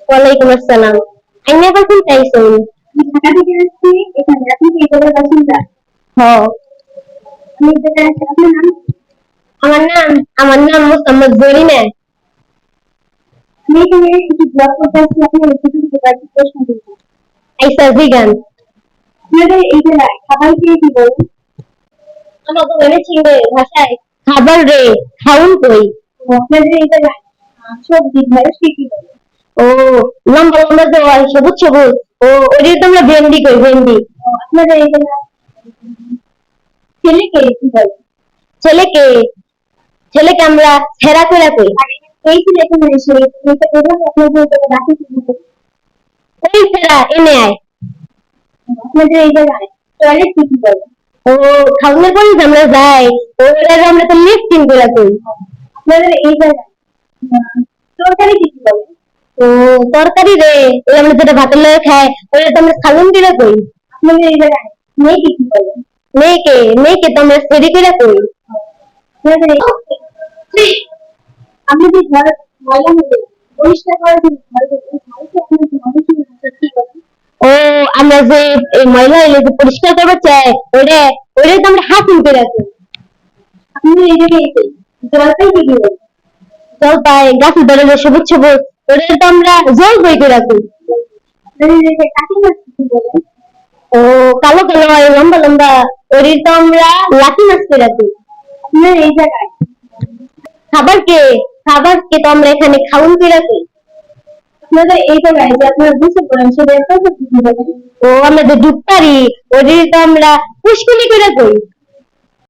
ওয়ালাইকুম আসসালাম। আইনে আবার কোন চাইছেন? ঢাকা থেকে আসছি, এখানে আপনি কি এই জায়গার বাসিন্দা? হ। আমি এই জায়গায় আসছি, আপনার নাম? আমার নাম আমার নাম মোহাম্মদ জরিনা। আমি এখানে একটু ব্লগ করতে আসছি, আপনি একটু থেকে কয়েকটি প্রশ্ন করবো। আইসা জিগান। আপনাদের এই জেলায় খাবার খেয়ে কি বলেন? আমাকে বলেছি রে ভাষায় খাবার রে খাউন কই। আপনাদের এই জেলায় সবজি ঢেঁড়স কি কি বলেন? ও লম্বা লম্বা যে হয় সবুজ সবুজ। ও ওই তো আমরা ভেন্ডি কই ভেন্ডি। আপনাদের এই জেলায় ছেলেকে কি বলেন? ছেলেকে ছেলেকে আমরা ছেঁড়া করে কই। আর এই ছেলে এখানে এসে এইটা এভাবে আপনাদের এই জায়গায় ডাকে কি বলেন? ওই ছেঁড়া এনে আয়। আপনাদের এই জায়গায় টয়লেট কি কি বলেন? ও খাউনের পরে যে আমরা যাই ওইটা আমরা তো লিফটিং করে কই। আপনাদের এই জায়গায় তরকারি কি কি বলেন? ও তরকারি রে ওই আমরা যেটা ভাতের লগে খাই ওইটা তো আমরা খালুন করে কই। আপনাদের এই জায়গায় মেয়ে কি কি বলেন? মেয়েকে তো আমরা সেরি করে কই। আপনাদের আপনি যে ঘর ময়লা হলে পরিষ্কার করার জন্য ঘরে আপনাদের মানুষের কি করেন? ও আমরা যে এই ময়লা হইলে যে পরিষ্কার করবার চাই ওইটা তো আমরা হাসিল করে কই। আপনাদের এই জায়গায় জলপাই কি কি বলেন? জলপাই গাছের ধরে যে সবুজ সবুজ ওইটা তো আমরা জল বই করে কই। আপনাদের এই জায়গায় কাঠি মাছ কি কি বলেন? ও কালো কালো হয় লম্বা লম্বা ওইটা তো আমরা লাঠি মাছ করে কই। আপনাদের এই জায়গায় খাবারকে তো আমরা এখানে খাউন করে কই। আপনাদের এই জায়গায় যে আপনারা বুঝতে পারেন সেটা কি কি বলেন? ও আমরা যে ডুব পারি ওইটা তো আমরা পুষ্কুনি করে কই।